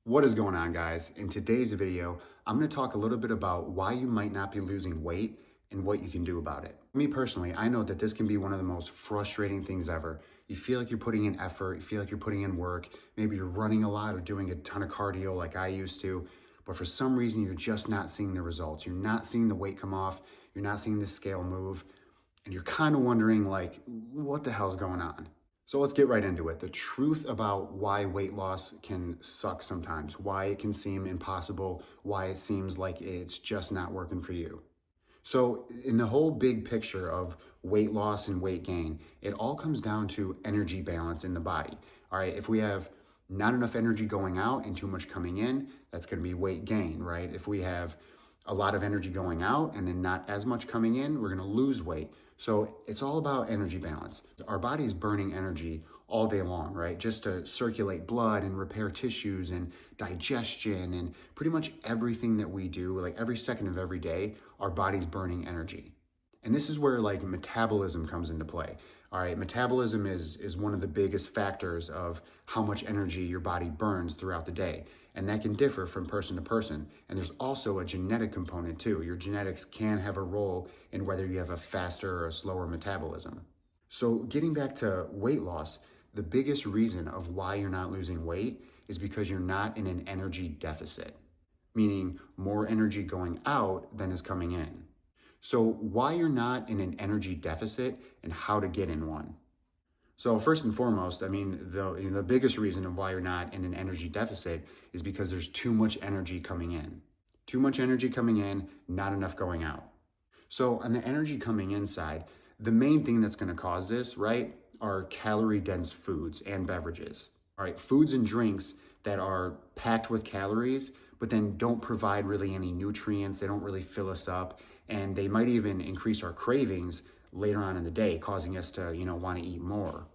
What is going on, guys? In today's video, I'm going to talk a little bit about why you might not be losing weight and what you can do about it. Me personally, I know that this can be one of the most frustrating things ever. You feel like you're putting in effort, you feel like you're putting in work, maybe you're running a lot or doing a ton of cardio like I used to, but for some reason you're just not seeing the results. You're not seeing the weight come off, you're not seeing the scale move, and you're kind of wondering like, what the hell's going on? So let's get right into it. The truth about why weight loss can suck sometimes, why it can seem impossible, why it seems like it's just not working for you. So, in the whole big picture of weight loss and weight gain, it all comes down to energy balance in the body. All right, if we have not enough energy going out and too much coming in, that's going to be weight gain, right? If we have a lot of energy going out and then not as much coming in, we're going to lose weight. So it's all about energy balance. Our body is burning energy all day long, right? Just to circulate blood and repair tissues and digestion and pretty much everything that we do, like every second of every day, our body's burning energy. And this is where like metabolism comes into play. All right, metabolism is one of the biggest factors of how much energy your body burns throughout the day. And that can differ from person to person. And there's also a genetic component too. Your genetics can have a role in whether you have a faster or a slower metabolism. So getting back to weight loss, the biggest reason of why you're not losing weight is because you're not in an energy deficit, meaning more energy going out than is coming in. So why you're not in an energy deficit and how to get in one. So first and foremost, I mean, the biggest reason of why you're not in an energy deficit is because there's too much energy coming in. Too much energy coming in, not enough going out. So on the energy coming in side, the main thing that's going to cause this, right, are calorie dense foods and beverages. All right, foods and drinks that are packed with calories, but then don't provide really any nutrients. They don't really fill us up, and they might even increase our cravings later on in the day, causing us to, want to eat more.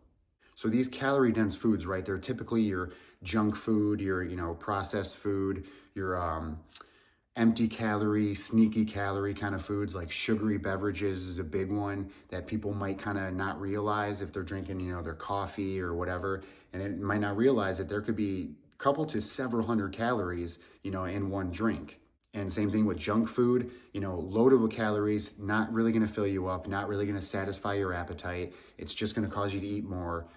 So these calorie dense foods, right, they're typically your junk food, your, processed food, your empty calorie, sneaky calorie kind of foods like sugary beverages is a big one that people might kind of not realize if they're drinking, their coffee or whatever. And it might not realize that there could be a couple to several hundred calories, in one drink. And same thing with junk food, loaded with calories, not really going to fill you up, not really going to satisfy your appetite. It's just going to cause you to eat more.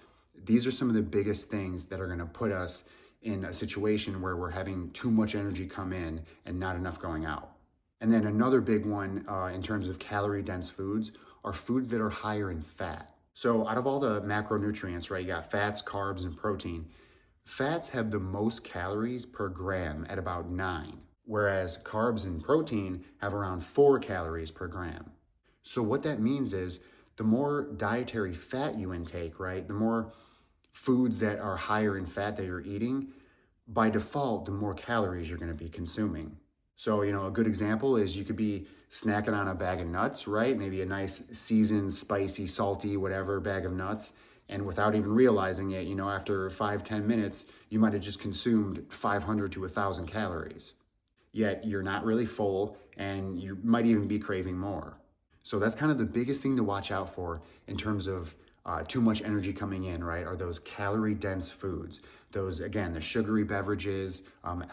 These are some of the biggest things that are going to put us in a situation where we're having too much energy come in and not enough going out. And then another big one in terms of calorie dense foods are foods that are higher in fat. So out of all the macronutrients, right, you got fats, carbs, and protein. Fats have the most calories per gram at about 9, whereas carbs and protein have around 4 calories per gram. So what that means is the more dietary fat you intake, right, the more foods that are higher in fat that you're eating, by default, the more calories you're going to be consuming. So, a good example is you could be snacking on a bag of nuts, right? Maybe a nice seasoned, spicy, salty, whatever bag of nuts. And without even realizing it, after 5-10 minutes, you might have just consumed 500 to 1,000 calories. Yet you're not really full and you might even be craving more. So that's kind of the biggest thing to watch out for in terms of too much energy coming in, right? Are those calorie dense foods. Those, again, the sugary beverages,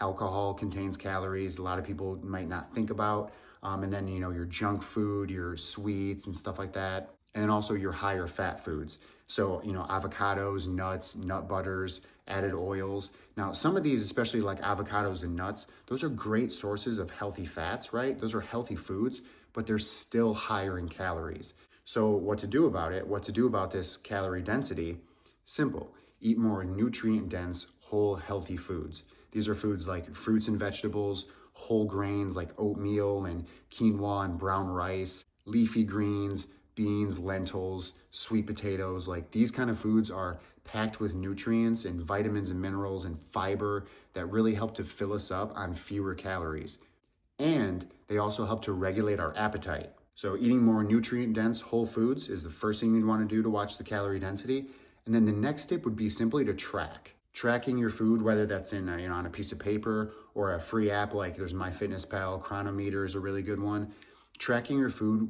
alcohol contains calories. A lot of people might not think about. And then, your junk food, your sweets and stuff like that. And then also your higher fat foods. So, avocados, nuts, nut butters, added oils. Now, some of these, especially like avocados and nuts, those are great sources of healthy fats, right? Those are healthy foods, but they're still higher in calories. So what to do about it? What to do about this calorie density? Simple. Eat more nutrient-dense, whole, healthy foods. These are foods like fruits and vegetables, whole grains like oatmeal and quinoa and brown rice, leafy greens, beans, lentils, sweet potatoes. Like these kind of foods are packed with nutrients and vitamins and minerals and fiber that really help to fill us up on fewer calories. And they also help to regulate our appetite. So eating more nutrient-dense whole foods is the first thing you'd want to do to watch the calorie density. And then the next tip would be simply to track. Tracking your food, whether that's in on a piece of paper or a free app like there's MyFitnessPal, Chronometer is a really good one. Tracking your food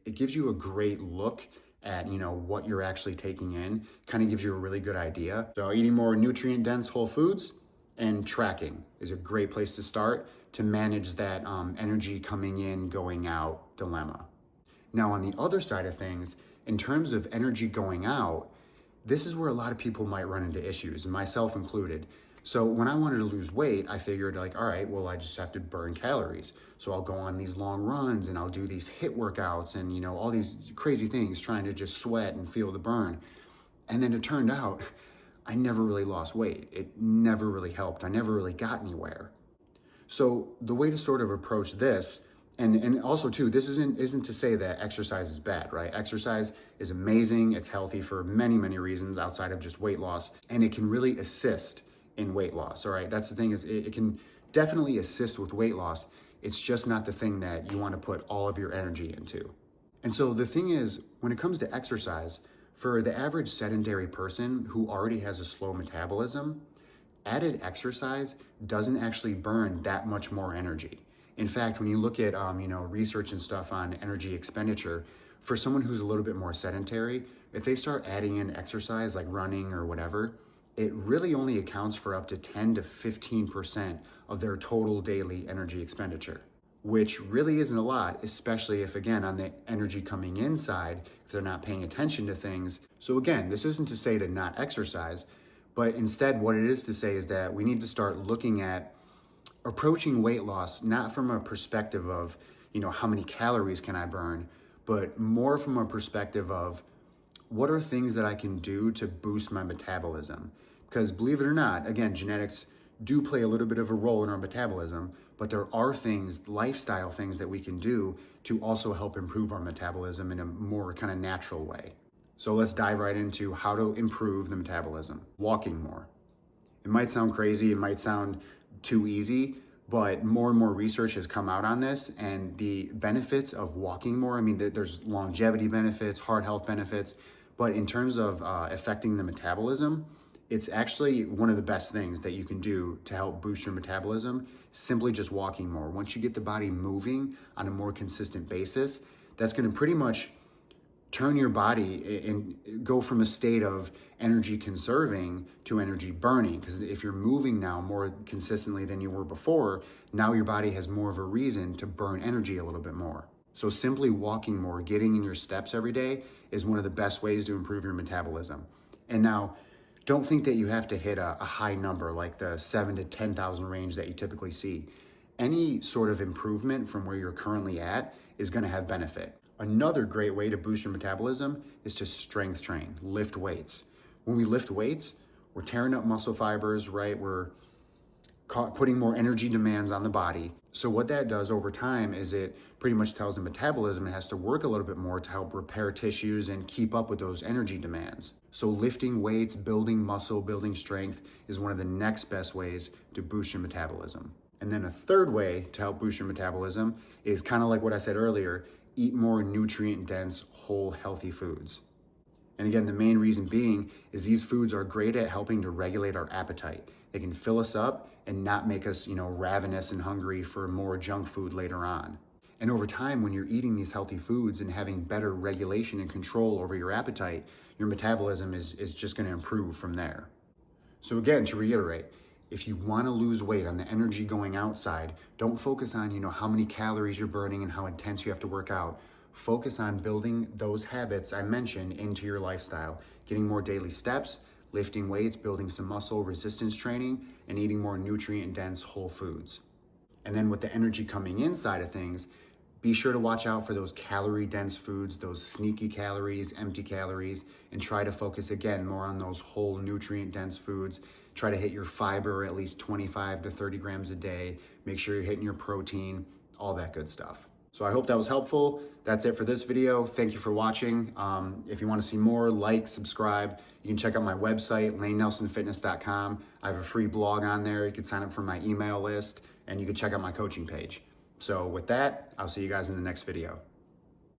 it gives you a great look at what you're actually taking in, kind of gives you a really good idea. So eating more nutrient-dense whole foods, And tracking is a great place to start to manage that energy coming in, going out dilemma. Now, on the other side of things, in terms of energy going out, this is where a lot of people might run into issues, and myself included. So when I wanted to lose weight, I figured like, all right, well, I just have to burn calories. So I'll go on these long runs and I'll do these HIIT workouts and, you know, all these crazy things trying to just sweat and feel the burn. And then it turned out I never really lost weight. It never really helped. I never really got anywhere. So the way to sort of approach this, and also too, this isn't to say that exercise is bad, right? Exercise is amazing. It's healthy for many, many reasons outside of just weight loss, and it can really assist in weight loss. All right, that's the thing, is it can definitely assist with weight loss. It's just not the thing that you want to put all of your energy into. And so the thing is, when it comes to exercise, for the average sedentary person who already has a slow metabolism, added exercise doesn't actually burn that much more energy. In fact, when you look at research and stuff on energy expenditure, for someone who's a little bit more sedentary, if they start adding in exercise like running or whatever, it really only accounts for up to 10 to 15% of their total daily energy expenditure, which really isn't a lot, especially if, again, on the energy coming inside, if they're not paying attention to things. So again, this isn't to say to not exercise, but instead what it is to say is that we need to start looking at approaching weight loss, not from a perspective of, how many calories can I burn, but more from a perspective of what are things that I can do to boost my metabolism? Because believe it or not, again, genetics do play a little bit of a role in our metabolism, but there are things, lifestyle things that we can do to also help improve our metabolism in a more kind of natural way. So let's dive right into how to improve the metabolism. Walking more. It might sound crazy, it might sound too easy, but more and more research has come out on this, and the benefits of walking more, I mean, there's longevity benefits, heart health benefits, but in terms of affecting the metabolism, it's actually one of the best things that you can do to help boost your metabolism, simply just walking more. Once you get the body moving on a more consistent basis, that's gonna pretty much turn your body and go from a state of energy conserving to energy burning. Because if you're moving now more consistently than you were before, now your body has more of a reason to burn energy a little bit more. So simply walking more, getting in your steps every day is one of the best ways to improve your metabolism. And now, don't think that you have to hit a high number like the 7,000 to 10,000 range that you typically see. Any sort of improvement from where you're currently at is gonna have benefit. Another great way to boost your metabolism is to strength train, lift weights. When we lift weights, we're tearing up muscle fibers, right? We're putting more energy demands on the body. So what that does over time is it pretty much tells the metabolism it has to work a little bit more to help repair tissues and keep up with those energy demands. So lifting weights, building muscle, building strength is one of the next best ways to boost your metabolism. And then a third way to help boost your metabolism is kind of like what I said earlier, eat more nutrient-dense, whole, healthy foods. And again, the main reason being is these foods are great at helping to regulate our appetite. They can fill us up and not make us, ravenous and hungry for more junk food later on. And over time, when you're eating these healthy foods and having better regulation and control over your appetite, your metabolism is just gonna improve from there. So again, to reiterate, if you wanna lose weight on the energy going outside, don't focus on, how many calories you're burning and how intense you have to work out. Focus on building those habits I mentioned into your lifestyle, getting more daily steps, lifting weights, building some muscle, resistance training, and eating more nutrient-dense whole foods. And then with the energy coming inside of things, be sure to watch out for those calorie-dense foods, those sneaky calories, empty calories, and try to focus again more on those whole nutrient-dense foods. Try to hit your fiber at least 25 to 30 grams a day. Make sure you're hitting your protein, all that good stuff. So I hope that was helpful. That's it for this video. Thank you for watching. If you want to see more, like, subscribe. You can check out my website, lainenelsonfitness.com. I have a free blog on there. You can sign up for my email list, and you can check out my coaching page. So with that, I'll see you guys in the next video.